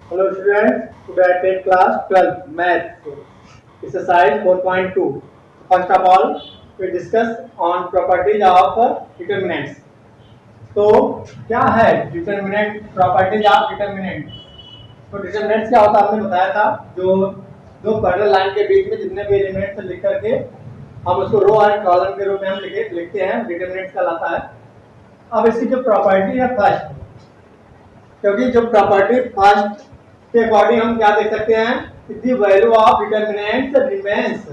Hello students, today I take class 12 Math exercise 4.2. First of all, we discuss on properties of determinants. तो क्या है determinant, properties of determinant? तो determinants क्या होता है आपने बताया था, जो दो पैरेलल लाइन के बीच में जितने भी एलिमेंट्स लिख करके हम उसको रो और कॉलम के रूप में हम लिखते हैं, डिटर्मिनेंट्स कहलाता है। अब इसकी जो प्रॉपर्टी है फर्स्ट, क्योंकि जो प्रॉपर्टी फर्स्ट के अकॉर्डिंग हम क्या देख सकते हैं, the value of determinants remains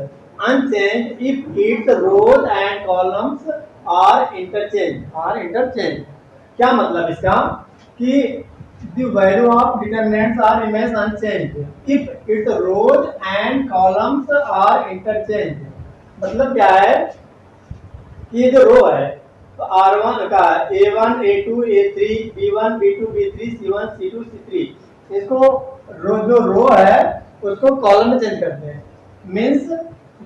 unchange if its rows and columns are interchange. क्या मतलब इसका कि the value of determinants are remains unchange if its rows and columns are interchange. मतलब क्या है कि ये जो रो है तो R1 का A1 A2 A3 B1 B2 B3 C1 C2 C3, इसको जो रो है उसको कॉलम में चेंज करते हैं। मींस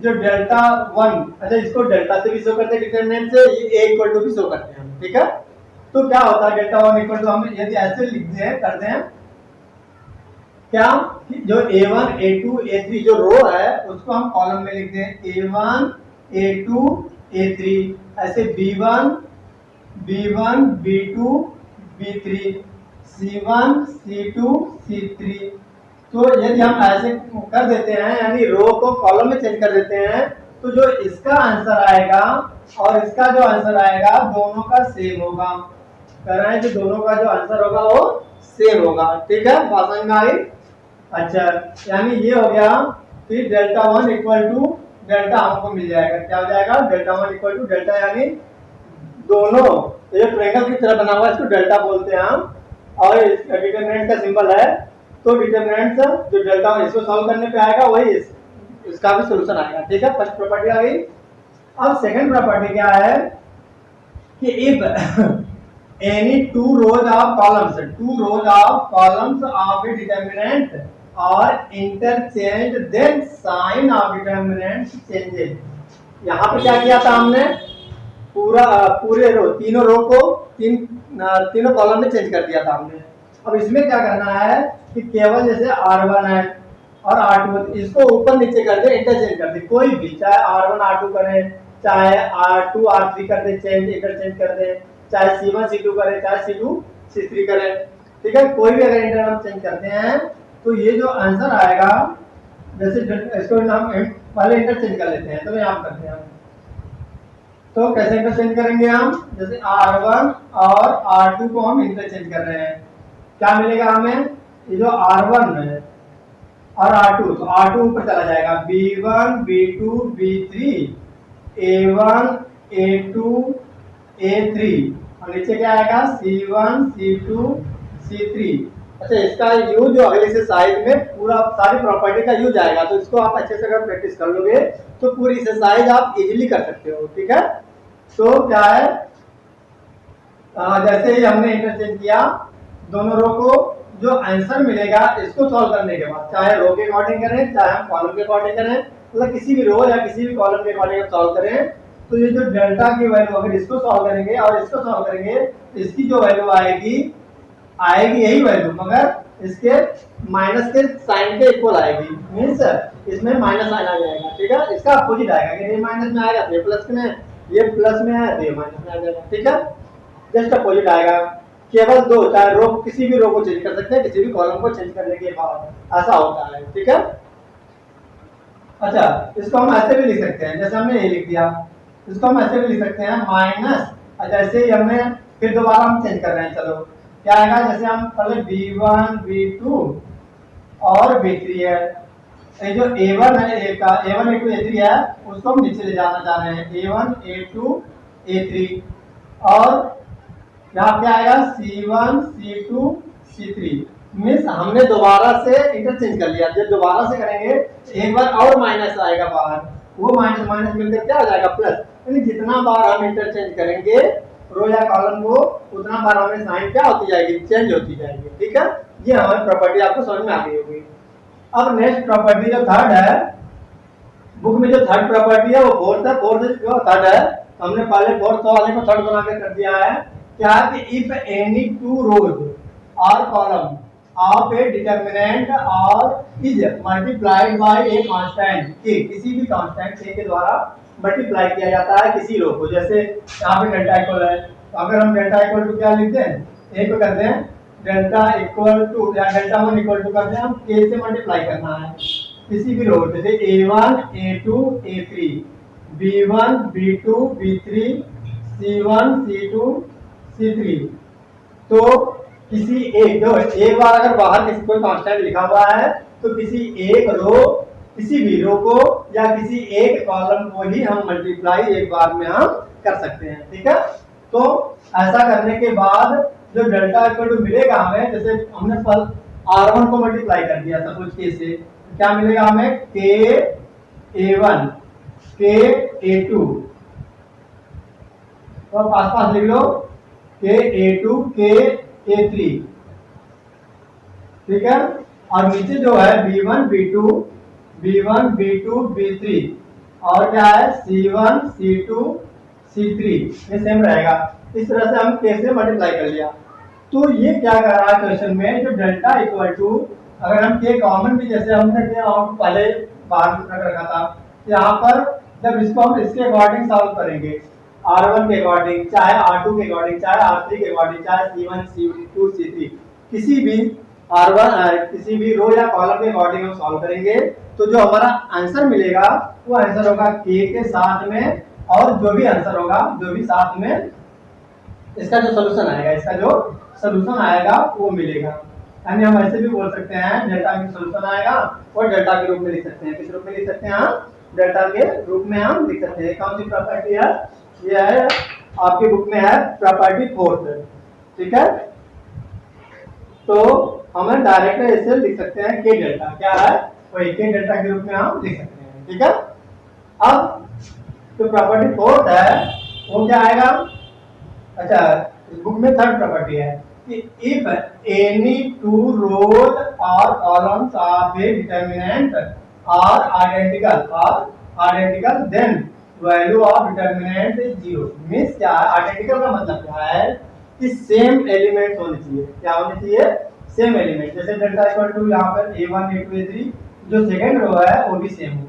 जो डेल्टा 1, अच्छा इसको डेल्टा से भी शो करते हैं, डिटरमिनेंट से ये A इक्वल टू भी शो करते हैं, ठीक है। तो क्या होता है डेल्टा 1 इक्वल टू, हम यदि ऐसे लिखते हैं करते हैं क्या, जो A1 A2 A3 जो रो है उसको हम कॉलम में लिखते हैं A1 A2 A3, ऐसे B1 B1 B2 B3 C1 C2 C3। तो यदि हम ऐसे कर देते हैं, यानी रो को कॉलम में चेंज कर देते हैं, तो जो इसका आंसर आएगा और इसका जो आंसर आएगा दोनों का सेम होगा। कह रहे हैं कि दोनों का जो आंसर होगा वो सेम होगा, ठीक है, समझ में आई। अच्छा, यानी ये हो गया कि डेल्टा 1 इक्वल टू डेल्टा हमको मिल जाएगा, क्या हो जाएगा, डेल्टा 1 इक्वल टू डेल्टा, यानी दोनों ये ट्रायंगल की तरह बना हुआ है, इसको डेल्टा बोलते हैं हम, और डिटरमिनेंट का सिंबल है। तो डिटरमिनेंट जो डेल्टा इसको सॉल्व करने पे आएगा वही इसका भी सॉल्यूशन आएगा, ठीक है। फर्स्ट प्रॉपर्टी आ गई। अब सेकंड प्रॉपर्टी क्या है कि if any two rows of columns of a determinant और interchange then sign of determinant changes. यहाँ पे क्या किया था हमने, पूरे रो, तीनों रो को तीनों कॉलम में चेंज कर दिया था हमने। अब इसमें क्या करना है कि केवल जैसे R1 है और R2, इसको ऊपर नीचे कर दे, इंटरचेंज कर दे, कोई भी, चाहे R1 R2 करें, चाहे R2 R3 कर दे, चेंज इंटरचेंज कर दे, चाहे C1 C2 करें, चाहे C2 C3 करें, ठीक है। कोई भी अगर इंटरचेंज करते हैं तो ये जो आंसर आएगा, जैसे इसको हम पहले इंटरचेंज कर लेते हैं, तो यहाँ करते हैं। तो कैसे इंटरचेंज करेंगे हम, जैसे R1 और R2 को हम इंटरचेंज कर रहे हैं, क्या मिलेगा हमें, ये जो R1 है और R2, तो R2 ऊपर चला जाएगा, B1 B2 B3 A1 A2 A3, और नीचे क्या आएगा, C1 C2 C3। अच्छा, इसका यूज जो अगले से साइज में पूरा सारी प्रॉपर्टी का यूज आएगा, तो इसको आप अच्छे से अगर प्रैक्टिस कर लोगे तो पूरी एक्सरसाइज आप इजीली कर सकते हो, ठीक है। तो क्या है, जैसे ही हमने इंटरचेंज किया दोनों रो को, जो आंसर मिलेगा इसको सॉल्व करने के बाद, चाहे रो के अकॉर्डिंग करें चाहे हम कॉलम के अकॉर्डिंग करें, मतलब किसी भी रो या किसी भी कॉलम के अकॉर्डिंग सॉल्व करें, तो ये जो डेल्टा की वैल्यू, अगर इसको सॉल्व करेंगे और इसको सॉल्व करेंगे, इसकी जो वैल्यू आएगी यही वैल्यू, मगर इसके माइनस के साइन के इक्वल आएगी। मीन्स इसमें माइनस साइन आ जाएगा, ठीक है। इसका अपोजिट आएगा कि ये माइनस में आएगा तो ये प्लस में, ये प्लस में है तो ये माइनस में आ जाएगा, ठीक है। जस्ट अपोजिट आएगा। केवल दो, चाहे रो, किसी भी रो को चेंज कर सकते हैं, किसी भी कॉलम को चेंज करने के बाद ऐसा होता है, ठीक है। अच्छा, इसको हम ऐसे भी लिख सकते हैं, जैसे हमने ये लिख दिया, इसको हम ऐसे भी लिख सकते हैं माइनस, जैसे ही हमने फिर दोबारा हम चेंज कर रहे हैं, चलो क्या आएगा, जैसे हम पहले B1 B2 और B3 है, ये जो A1 है, A1 A2 A3 है, उसको हम नीचे ले जाना चाह रहे हैं, A1 A2 A3, और यहाँ क्या आएगा, C1 C2 C3। मीन्स हमने दोबारा से इंटरचेंज कर लिया, जब दोबारा से करेंगे एक बार और माइनस आएगा बाहर, वो माइनस माइनस मिलकर क्या हो जाएगा, प्लस। यानी जितना बार हम इंटरचेंज करेंगे रो या कॉलम को, उतना बार हमें साइन क्या होती जाएगी, चेंज होती जाएगी, ठीक है। ये हमारी प्रॉपर्टी आपको समझ में आ गई होगी। अब नेक्स्ट प्रॉपर्टी जो थर्ड है, बुक में जो थर्ड प्रॉपर्टी है वो फोर्थ है, फोर्थ जो थर्ड है, हमने पहले फोर्थ वाले को थर्ड बना के कर दिया है। क्या कि इफ एनी टू रोज और कॉलम ऑफ ए डिटर्मिनेंट और is multiplied by a constant के, किसी भी कांस्टेंट के द्वारा मल्टीप्लाई किया जाता है किसी रो को। जैसे यहाँ पे डेल्टा इक्वल है, तो अगर हम डेल्टा इक्वल टू क्या लिखते हैं, ए को करते हैं डेल्टा इक्वल टू या डेल्टा वन इक्वल टू करते हैं हम के से मल्टीप्लाई करना है किसी भी रो, जैसे a1 a2 a3 b1 b2 b3 c1 c2 c3। तो किसी एक जो एक बार अगर बाहर किसी कोई कांस्टेंट लिखा हुआ है तो किसी एक रो, किसी भी रो को या किसी एक कॉलम को ही हम मल्टीप्लाई एक बार में हम कर सकते हैं। ठीक है, तो ऐसा करने के बाद जो डेल्टा इक्वल टू मिलेगा हमें, जैसे हमने r1 को मल्टीप्लाई कर दिया सपोज के से, क्या मिलेगा हमें के a1 के a2, तो पास पास लिख लो के a2 के a3। ठीक है, और नीचे जो है b1 b2 b3 और क्या है c1 c2 c3, ये सेम रहेगा। इस तरह से हम कैसे मल्टीप्लाई कर लिया। तो ये क्या कर रहा है क्वेश्चन में, जो डेल्टा इक्वल टू अगर हम के कॉमन भी जैसे हमने पहले बाहर रखा था, यहाँ पर जब इसको हम इसके अकॉर्डिंग सॉल्व करेंगे, r1 के अकॉर्डिंग, चाहे r2 के अकॉर्डिंग, चाहे r3 के अकॉर्डिंग, चाहे c1 c2 c3, किसी भी r1 किसी भी रो या कॉलम के अकॉर्डिंग हम सॉल्व करेंगे, तो जो हमारा आंसर मिलेगा वो आंसर होगा k के साथ में, और जो भी आंसर होगा जो भी साथ में इसका जो सोल्यूशन आएगा, इसका जो सोल्यूशन आएगा वो मिलेगा। यानी हम ऐसे भी बोल सकते हैं डेल्टा का सोल्यूशन आएगा और डेल्टा के रूप में लिख सकते हैं। किस रूप में लिख सकते हैं हम, डेल्टा के रूप में हम लिख सकते हैं। कौन सी प्रॉपर्टी है, ये है आपकी बुक में है प्रॉपर्टी फोर्थ। ठीक है, तो हम डायरेक्ट ऐसे लिख सकते हैं के डेल्टा, क्या है वही के डेल्टा के रूप में हम लिख सकते हैं। ठीक है, अब तो प्रॉपर्टी फोर्थ है वो क्या आएगा, अच्छा इस बुक में थर्ड प्रॉपर्टी है कि इफ एनी टू रोज और columns of a determinant are identical then value of determinant is zero. Means क्या है, आइडेंटिकल का मतलब क्या है कि सेम एलिमेंट होने चाहिए। क्या होने चाहिए, सेम एलिमेंट। जैसे डेल्टा इक्वल टू यहाँ पर a1 a2 a3, जो सेकंड रो है वो भी सेम हो।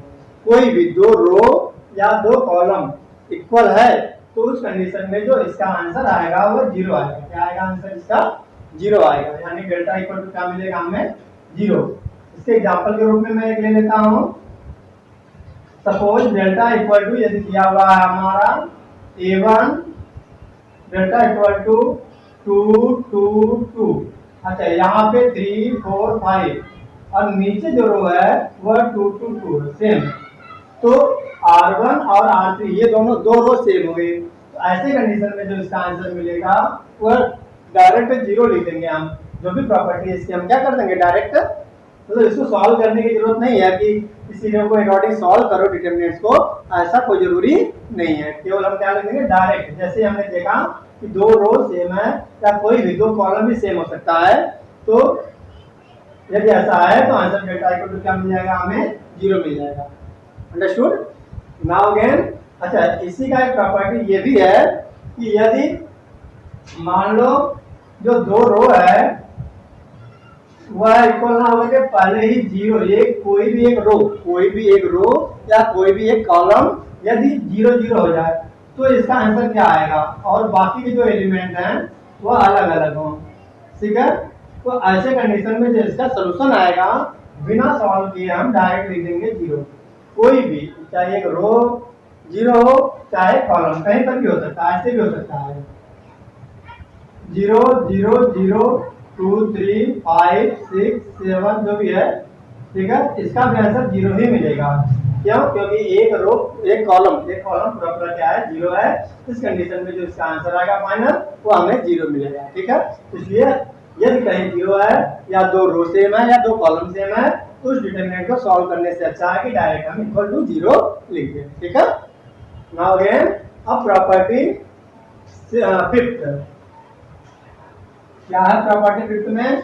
कोई भी दो रो या दो कॉलम इक्वल है तो उस कंडीशन में जो इसका आंसर आएगा वो जीरो आएगा। क्या आएगा आंसर इसका, जीरो आएगा। यानी डेल्टा इक्वल टू क्या मिलेगा हमें, जीरो। इसके एग्जांपल के रूप में मैं एक ले लेता हूं। सपोज डेल्टा इक्वल टू यदि दिया हुआ है हमारा a1 डेल्टा इक्वल टू 2 2 2, अच्छा यहाँ पे 3 4 5 और नीचे जो रो है वह 2 2 2 सेम। तो r1 और r3 ये दोनों दो रो सेम हो गए। तो ऐसे कंडीशन में जो इसका आंसर मिलेगा वह डायरेक्ट जीरो लिख देंगे हम। जो भी प्रॉपर्टी है इसकी हम क्या कर देंगे डायरेक्ट, मतलब इसको सॉल्व करने की जरूरत नहीं है कि इसी रो को अकॉर्डिंग सॉल्व करो डिटरमिनेंट्स को, ऐसा कोई जरूरी नहीं है। केवल हम क्या लिख देंगे डायरेक्ट। जैसे हमने देखा कि दो रो सेम है या कोई भी दो कॉलम भी सेम हो सकता है, तो यदि ऐसा है तो आंसर डेल्टा इक्वल टू क्या मिल जाएगा हमें, जीरो मिल जाएगा। Understood now again. अच्छा इसी का एक प्रॉपर्टी ये भी है कि यदि मान लो जो दो रो है वह इक्वल ना होकर के पहले ही जीरो, एक कोई भी एक रो या कोई भी एक कॉलम यदि जीरो जीरो हो जाए तो इसका आंसर क्या आएगा, और बाकी के जो एलिमेंट हैं वह अलग अलग हों। ठीक है, तो ऐसे कंडीशन में जो इसका सोल्यूशन आएगा बिना सॉल्व किए हम डायरेक्ट लिख देंगे जीरो। कोई भी चाहे एक रो जीरो हो चाहे कॉलम कहीं पर भी हो सकता है, ऐसे भी हो सकता है 0 0 0 2 3 5 6 7 जो भी है। ठीक है, इसका भी आंसर जीरो ही मिलेगा। क्यों, क्योंकि एक कॉलम पूरा क्या है, जीरो है। इस कंडीशन में जो इसका आंसर आएगा फाइनल वो हमें जीरो मिलेगा। ठीक है, इसलिए यदि कहीं जीरो है या दो रो सेम है या दो कॉलम सेम है तो उस डिटरमिनेंट को सॉल्व करने से अच्छा है कि डायरेक्ट हम इक्वल टू जीरो लिख दें। ठीक है, नाउ अगेन अब प्रॉपर्टी फिफ्थ। क्या है प्रॉपर्टी फिफ्थ में,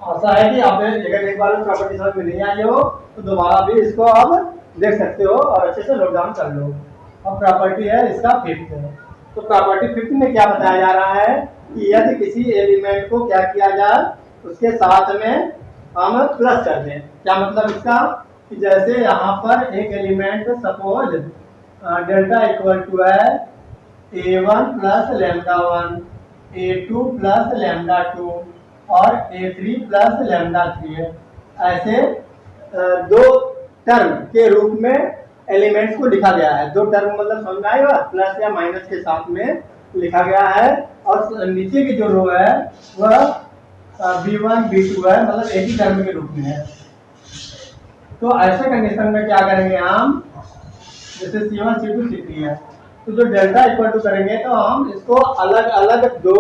आशा है कि आप अगर एक बार प्रॉपर्टी समझ में नहीं आई हो तो दोबारा भी इसको आप देख सकते हो और अच्छे से नोट डाउन कर लो। अब प्रॉपर्टी है इसका फिफ्थ है। तो प्रॉपर्टी 5 में क्या बताया जा रहा है कि यदि किसी एलिमेंट को क्या किया जाए, उसके साथ में हम प्लस कर दें। क्या मतलब इसका कि जैसे यहाँ पर एक element suppose delta equal to है a1 plus lambda 1, a2 plus lambda 2 और a3 प्लस लैम्डा 3 है। ऐसे दो टर्म के रूप में एलिमेंट्स को लिखा गया है। दो टर्म मतलब समझ आएगा, प्लस या माइनस के साथ में लिखा गया है। और नीचे की जो रो है वह b1 b2 है, मतलब एक ही टर्म के रूप में है। तो ऐसे कंडीशन में क्या करेंगे हम, जैसे C1 C2 C3 है, तो जो डेल्टा इक्वल टू करेंगे तो हम इसको अलग अलग दो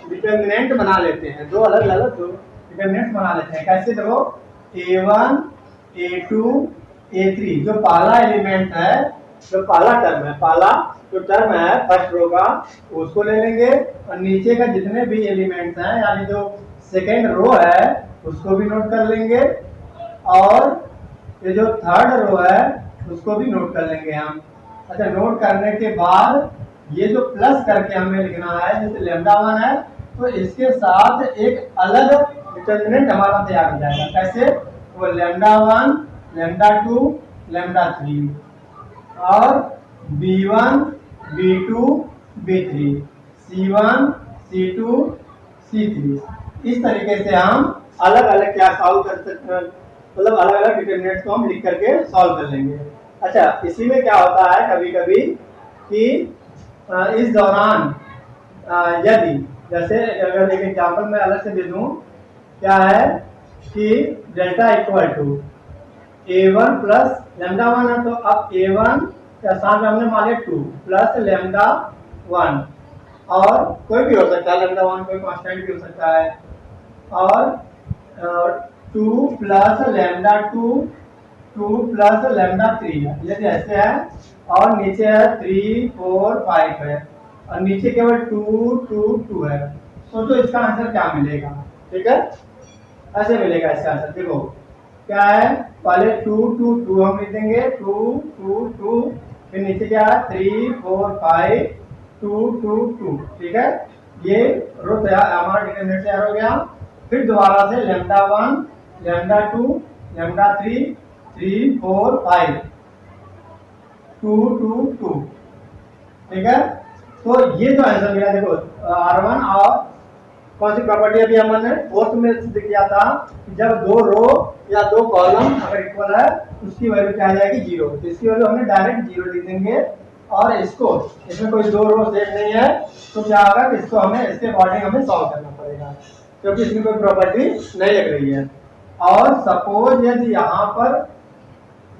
डिटर्मिनेंट बना लेते हैं। दो अलग अलग दो डिटर्मिनेंट बना लेते हैं। कैसे? देखो a1 a2 a3 जो पहला एलिमेंट है, जो पहला टर्म है, पहला जो टर्म है फर्स्ट रो का, उसको ले लेंगे और नीचे का जितने भी एलिमेंट्स हैं यानी जो सेकेंड रो है उसको भी नोट कर लेंगे और ये जो थर्ड रो है उसको भी नोट कर लेंगे हम। अच्छा, नोट करने के बाद ये जो प्लस करके हमें लिखना है, जैसे लैम्डा 1 है तो इसके साथ एक अलग डिटर्मिनेंट हमारा तैयार हो जाएगा। कैसे? वो लैम्डा 1 लैम्डा 2 लैम्डा 3 और b1 b2 b3 c1 c2 c3, इस तरीके से हम अलग अलग क्या सॉल्व कर सकते हैं, मतलब अलग अलग डिटर्मिनेंट्स को हम लिख करके सॉल्व कर लेंगे। अच्छा, इसी में क्या होता है कभी कभी कि इस दौरान यदि जैसे अगर एक एग्जांपल मैं अलग से दे दूं, क्या है कि delta equal to a1 plus lambda 1 है, तो अब a1 के साथ में हमने मान लिया 2 प्लस लैम्डा 1 और कोई भी हो सकता है, लैम्डा 1 कोई कांस्टेंट भी हो सकता है, और 2 प्लस लैम्डा 2 2 प्लस लैम्डा 3 है, यदि ऐसे है। और नीचे है 3 4 5 है और नीचे केवल 2 2 2 है। सोचो इसका आंसर क्या मिलेगा। ठीक है, ऐसे मिलेगा इसका आंसर। देखो क्या है, पहले 2 2 2 हम लिख देंगे, 2 2 2, फिर नीचे क्या है 3 4 5 2 2 2। ठीक है, ये रो तैयार, हमारा डिटरमिनेंट तैयार हो गया। फिर दोबारा से लैम्डा 1 लैम्डा 2 लैम्डा 3 3 4 5 2 2 2। ठीक है, तो ये जो आंसर मिला, देखो R1 और कौन सी प्रॉपर्टी अभी हमने फोर्थ में सिद्ध किया था, जब दो रो या दो कॉलम अगर इक्वल है उसकी वैल्यू क्या आ जाएगी 0। तो इसकी वैल्यू हमने डायरेक्ट 0 लिख देंगे और इसको, इसमें कोई दो रो सेट नहीं है तो क्या होगा कि इसको हमें इसके अकॉर्डिंग हमें सॉल्व करना पड़ेगा क्योंकि इसमें कोई प्रॉपर्टी नहीं लग रही है। और सपोज यदि यहाँ पर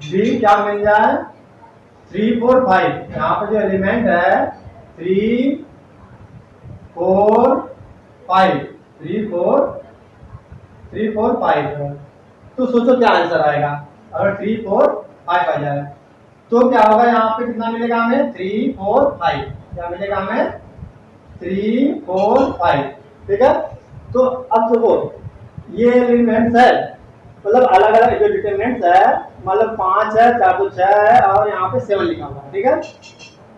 b क्या मिल जाए 3 4 5, यहाँ पर जो एलिमेंट है 3 4 5 3 4 5 है, तो सोचो क्या आंसर आएगा। अगर 3 4 5 आ जाए तो क्या होगा, यहाँ पे कितना मिलेगा हमें 3 4 5, क्या मिलेगा हमें 3 4 5। ठीक है, तो अब देखो ये एलिमेंट्स है, मतलब अलग अलग जो डिटरमिनेंट्स है, मतलब 5 है 4 तो 6 है और यहाँ पे 7 लिखा हुआ है। ठीक है,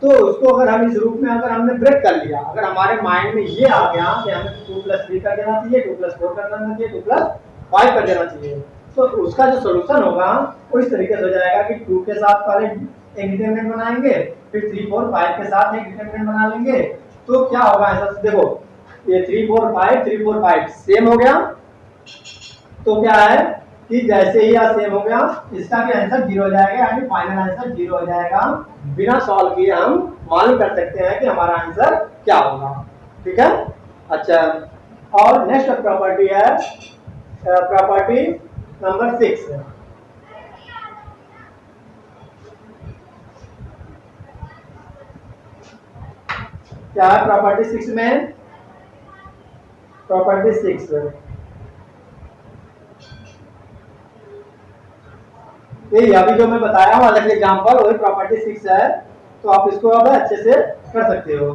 तो उसको अगर हम इस रूप में अगर हमने ब्रेक कर लिया, अगर हमारे माइंड में ये आ गया कि हमें 2 + 3 कर देना चाहिए, 2 + 4 कर देना चाहिए, 2 + 5 कर देना चाहिए, तो उसका जो सोल्यूशन होगा वो इस तरीके से हो जाएगा कि 2 के साथ पहले एक डिटरमिनेंट बनाएंगे, फिर 3 4 5 के साथ एक डिटरमिनेंट बना लेंगे। तो क्या होगा ऐसा, देखो ये 3 4 5 सेम हो गया, तो क्या है कि जैसे ही यह सेम हो गया इसका भी आंसर 0 हो जाएगा, यानी फाइनल आंसर 0 हो जाएगा। बिना सॉल्व किए हम मालूम कर सकते हैं कि हमारा आंसर क्या होगा। ठीक है, अच्छा, और नेक्स्ट प्रॉपर्टी है प्रॉपर्टी नंबर 6 है। क्या है प्रॉपर्टी 6 में? प्रॉपर्टी 6 ये अभी जो मैं बताया हूँ अलग एग्जांपल, वही प्रॉपर्टी 6 है, तो आप इसको अब अच्छे से कर सकते हो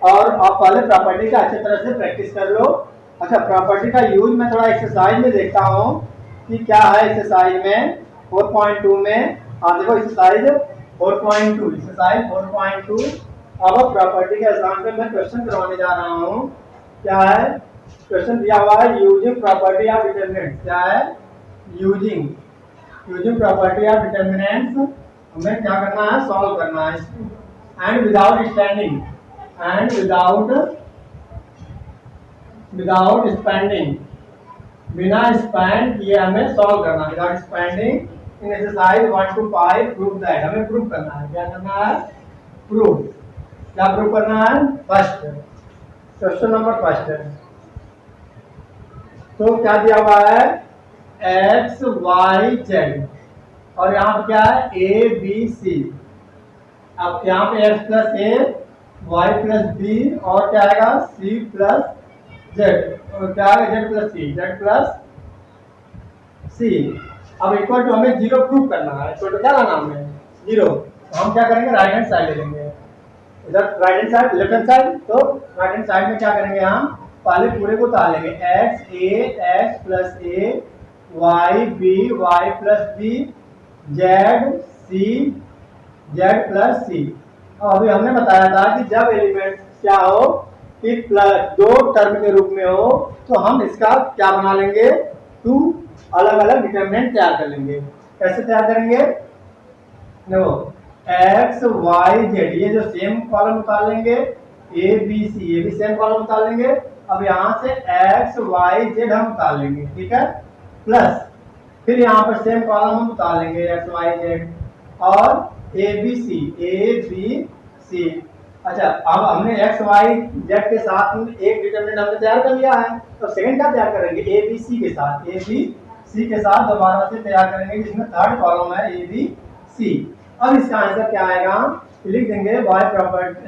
और आप पहले प्रॉपर्टी का अच्छी तरह से प्रैक्टिस कर लो। अच्छा, प्रॉपर्टी का यूज मैं थोड़ा एक्सरसाइज में देखता हूँ कि क्या है एक्सरसाइज में 4.2 में। हाँ देखो एक्सरसाइज 4.2, एक्सरसाइज 4.2 अब प्रॉपर्टी के आसान पे मैं क्वेश्चन करवाने जा रहा हूँ। क्या है क्वेश्चन दिया हुआ है, यूजिंग प्रॉपर्टी ऑफ डिटरमिनेंट्स। क्या है, यूजिंग प्रॉपर्टी ऑफ डिटरमिनेंट्स हमें क्या करना है, सॉल्व करना है। एंड विदाउट स्पेंडिंग बिना स्पेंड किए हमें सॉल्व करना है। Without spending in exercise 1 to 5 prove that. हमें प्रूव करना है। क्या करना है, प्रूव। क्या प्रूव करना है, फर्स्ट क्वेश्चन नंबर फर्स्ट है। तो क्या दिया हुआ है, एक्स वाई जेड और यहाँ पे क्या है, ए बी सी। अब यहाँ पे x plus A, Y plus B और क्या आएगा, सी प्लस जेड। और क्या आएगा, जेड प्लस सी। अब इक्वल टू हमें जीरो प्रूव करना है। इक्वल टू क्या लाना हमें, जीरो। तो हम क्या करेंगे, राइट हैंड साइड ले लेंगे। इधर right hand side, left hand side. तो राइट हैंड साइड में क्या करेंगे, हम पहले पूरे को उतार लेंगे। X A, X plus A, Y B, Y plus B, Z C, Z plus C. अभी हमने बताया था कि जब एलिमेंट क्या हो कि प्लस दो टर्म के रूप में हो तो हम इसका क्या बना लेंगे, टू अलग अलग डिटरमिनेंट तैयार कर लेंगे। कैसे तैयार करेंगे, देखो एक्स वाई जेड ये जो सेम कॉलम उतार लेंगे, ए बी सी ये भी सेम कॉलम उतार लेंगे। अब यहाँ से एक्स वाई जेड हम उतार लेंगे, ठीक है, प्लस फिर यहाँ पर सेम कॉलम हम उतार लेंगे एक्स वाई जेड और ए बी सी। अच्छा, अब हमने एक्स वाई जेड के साथ एक डिटरमिनेंट हमने तैयार कर लिया है। तो सेकंड क्या तैयार करेंगे, ए बी सी के साथ। ए बी सी के साथ दोबारा से तैयार करेंगे जिसमें थर्ड कॉलम है ए बी सी। अब इसका आंसर क्या आएगा, लिख देंगे by property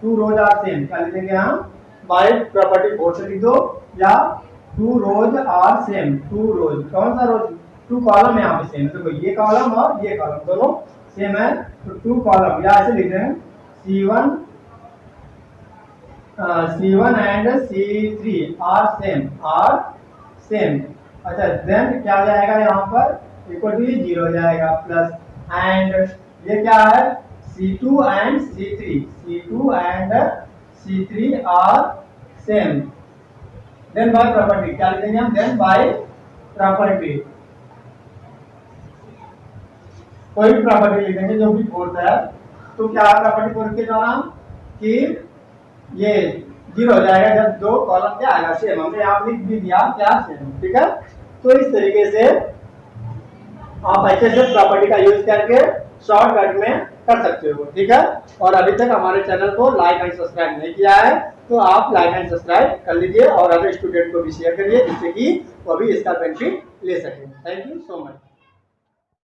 two rows are same. क्या लिख देंगे हम, बाय प्रॉपर्टी 4 से लिख दो या two rows are same. Two rows कौन सा रोज, टू कॉलम है यहाँ पे सेम। देखो ये कॉलम और ये कॉलम दोनों सेम है तो टू कॉलम या ऐसे लिख दें C1 and C3 are same. अच्छा, देन क्या हो जाएगा, यहाँ पर इक्वल टू 0 हो जाएगा प्लस। एंड ये क्या है, C2 and C3 are same. Then by property क्या लिखेंगे हम, देन बाय प्रॉपर्टी कोई भी प्रॉपर्टी लिखेंगे जो भी फोर्थ है। तो क्या प्रॉपर्टी फोर्थ के द्वारा कि ये 0 हो जाएगा जब दो कॉलम क्या आएगा, सेम। हमने यहाँ लिख भी दिया क्या, सेम, ठीक है। तो इस तरीके से आप अच्छे से प्रॉपर्टी का यूज करके शॉर्टकट में कर सकते हो, ठीक है। और अभी तक हमारे चैनल को लाइक एंड सब्सक्राइब नहीं किया है तो आप लाइक एंड सब्सक्राइब कर लीजिए और अदर स्टूडेंट को भी शेयर करिए जिससे कि वो भी इसका बेनिफिट ले सके। Thank you so much.